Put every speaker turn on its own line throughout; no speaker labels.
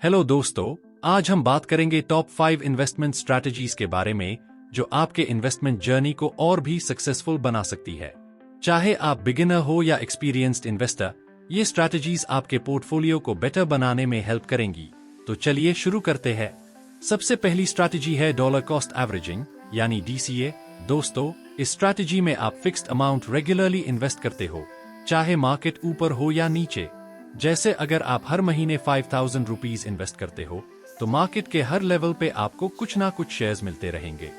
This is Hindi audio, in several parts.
हेलो दोस्तों, आज हम बात करेंगे टॉप 5 इन्वेस्टमेंट स्ट्रैटेजीज के बारे में जो आपके इन्वेस्टमेंट जर्नी को और भी सक्सेसफुल बना सकती है। चाहे आप बिगिनर हो या एक्सपीरियंस्ड इन्वेस्टर, ये स्ट्रैटेजीज आपके पोर्टफोलियो को बेटर बनाने में हेल्प करेंगी। तो चलिए शुरू करते हैं। सबसे पहली स्ट्रैटेजी है डॉलर कॉस्ट एवरेजिंग यानी DCA। दोस्तों, इस स्ट्रैटेजी में आप फिक्स्ड अमाउंट रेगुलरली इन्वेस्ट करते हो, चाहे मार्केट ऊपर हो या नीचे। जैसे अगर आप हर महीने 5,000 रुपीज इन्वेस्ट करते हो, तो मार्केट के हर लेवल पे आपको कुछ ना कुछ शेयर्स मिलते रहेंगे।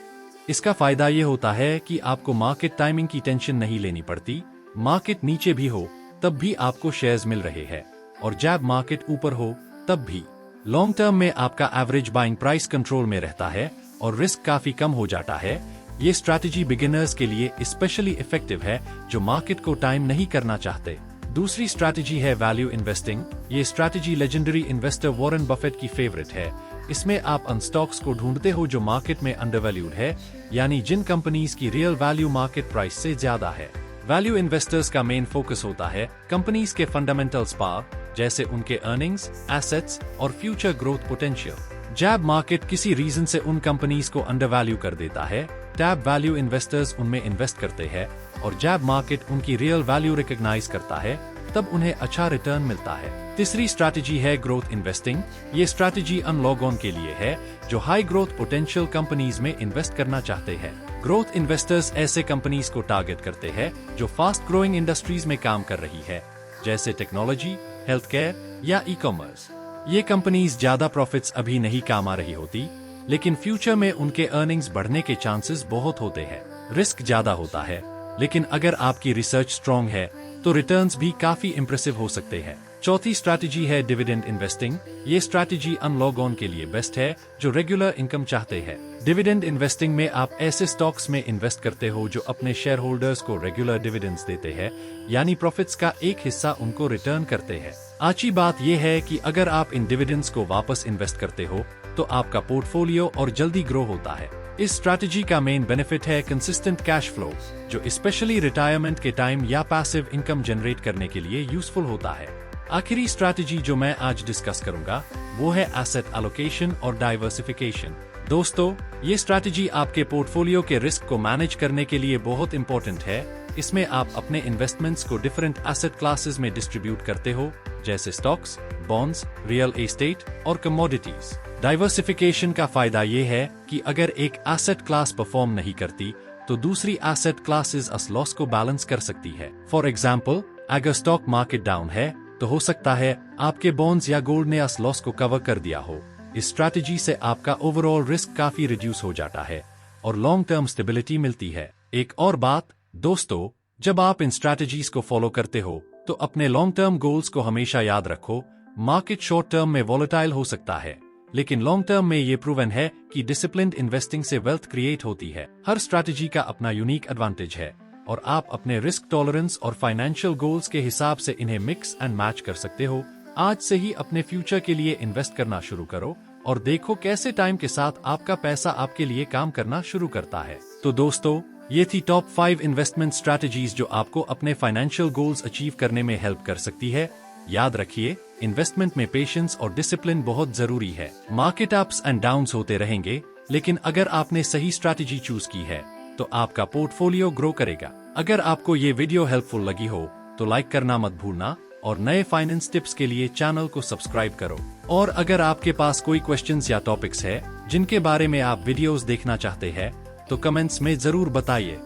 इसका फायदा ये होता है कि आपको मार्केट टाइमिंग की टेंशन नहीं लेनी पड़ती। मार्केट नीचे भी हो तब भी आपको शेयर्स मिल रहे हैं, और जब मार्केट ऊपर हो तब भी। लॉन्ग टर्म में आपका एवरेज बाइंग प्राइस कंट्रोल में रहता है और रिस्क काफी कम हो जाता है। ये स्ट्रैटेजी बिगिनर्स के लिए स्पेशली इफेक्टिव है जो मार्केट को टाइम नहीं करना चाहते। दूसरी स्ट्रैटेजी है वैल्यू इन्वेस्टिंग। ये strategy legendary investor Warren Buffett की फेवरेट है। इसमें आप उन स्टॉक्स को ढूंढते हो जो मार्केट में अंडरवैल्यूड है, यानी जिन कंपनीज की रियल वैल्यू मार्केट प्राइस से ज्यादा है। वैल्यू इन्वेस्टर्स का मेन फोकस होता है कंपनीज के फंडामेंटल्स पर, जैसे उनके अर्निंग्स, एसेट्स और फ्यूचर ग्रोथ पोटेंशियल। जब मार्केट किसी रीजन से उन कंपनीज को अंडरवैल्यू कर देता है, तब वैल्यू इन्वेस्टर्स उनमें इन्वेस्ट करते हैं, और जब मार्केट उनकी रियल वैल्यू रिकॉग्नाइज करता है तब उन्हें अच्छा रिटर्न मिलता है। तीसरी स्ट्रैटेजी है ग्रोथ इन्वेस्टिंग। ये स्ट्रैटेजी उन लोगों के लिए है जो हाई ग्रोथ पोटेंशियल कंपनीज में इन्वेस्ट करना चाहते हैं। ग्रोथ इन्वेस्टर्स ऐसे कंपनीज को टारगेट करते हैं जो फास्ट ग्रोइंग इंडस्ट्रीज में काम कर रही है, जैसे टेक्नोलॉजी, हेल्थ केयर या ई-कॉमर्स। ये कंपनीज ज्यादा प्रॉफिट्स अभी नहीं कमा रही होती, लेकिन फ्यूचर में उनके अर्निंग्स बढ़ने के चांसेस बहुत होते हैं। रिस्क ज्यादा होता है, लेकिन अगर आपकी रिसर्च स्ट्रॉन्ग है तो रिटर्न्स भी काफी इंप्रेसिव हो सकते हैं। चौथी स्ट्रैटेजी है डिविडेंड इन्वेस्टिंग। ये स्ट्रैटेजी उन लोगों के लिए बेस्ट है जो रेगुलर इनकम चाहते हैं। डिविडेंड इन्वेस्टिंग में आप ऐसे स्टॉक्स में इन्वेस्ट करते हो जो अपने शेयर होल्डर्स को रेगुलर डिविडेंड्स देते हैं, यानी प्रॉफिट्स का एक हिस्सा उनको रिटर्न करते हैं। अच्छी बात यह है कि अगर आप इन डिविडेंड्स को वापस इन्वेस्ट करते हो तो आपका पोर्टफोलियो और जल्दी ग्रो होता है। इस स्ट्रैटेजी का मेन बेनिफिट है कंसिस्टेंट कैश फ्लो, जो स्पेशली रिटायरमेंट के टाइम या पैसिव इनकम जनरेट करने के लिए यूजफुल होता है। आखिरी स्ट्रैटेजी जो मैं आज डिस्कस करूंगा वो है एसेट एलोकेशन और डाइवर्सिफिकेशन। दोस्तों, ये स्ट्रैटेजी आपके पोर्टफोलियो के रिस्क को मैनेज करने के लिए बहुत इंपॉर्टेंट है। इसमें आप अपने इन्वेस्टमेंट्स को डिफरेंट एसेट क्लासेस में डिस्ट्रीब्यूट करते हो, जैसे स्टॉक्स, बॉन्ड्स, रियल एस्टेट और कमोडिटीज। डाइवर्सिफिकेशन का फायदा ये है कि अगर एक एसेट क्लास परफॉर्म नहीं करती तो दूसरी एसेट क्लासेस अस लॉस को बैलेंस कर सकती है। फॉर एग्जाम्पल, अगर स्टॉक मार्केट डाउन है तो हो सकता है आपके बॉन्ड्स या गोल्ड ने अस लॉस को कवर कर दिया हो। इस स्ट्रैटेजी से आपका ओवरऑल रिस्क काफी रिड्यूस हो जाता है और लॉन्ग टर्म स्टेबिलिटी मिलती है। एक और बात दोस्तों, जब आप इन स्ट्रैटेजीज को फॉलो करते हो तो अपने लॉन्ग टर्म गोल्स को हमेशा याद रखो। मार्केट शॉर्ट टर्म में वॉलेटाइल हो सकता है, लेकिन लॉन्ग टर्म में ये प्रूवन है कि डिसिप्लिन्ड इन्वेस्टिंग से वेल्थ क्रिएट होती है। हर स्ट्रैटेजी का अपना यूनिक एडवांटेज है और आप अपने रिस्क टॉलरेंस और फाइनेंशियल गोल्स के हिसाब से इन्हें मिक्स एंड मैच कर सकते हो। आज से ही अपने फ्यूचर के लिए इन्वेस्ट करना शुरू करो और देखो कैसे टाइम के साथ आपका पैसा आपके लिए काम करना शुरू करता है। तो दोस्तों, ये थी टॉप 5 इन्वेस्टमेंट स्ट्रैटेजीज जो आपको अपने फाइनेंशियल गोल्स अचीव करने में हेल्प कर सकती है। याद रखिए, इन्वेस्टमेंट में पेशेंस और डिसिप्लिन बहुत जरूरी है। मार्केट अप्स एंड डाउन्स होते रहेंगे, लेकिन अगर आपने सही स्ट्रैटेजी चूज की है तो आपका पोर्टफोलियो ग्रो करेगा। अगर आपको ये वीडियो हेल्पफुल लगी हो तो लाइक करना मत भूलना और नए फाइनेंस टिप्स के लिए चैनल को सब्सक्राइब करो। और अगर आपके पास कोई क्वेश्चंस या टॉपिक्स है जिनके बारे में आप वीडियोस देखना चाहते हैं तो कमेंट्स में जरूर बताइए।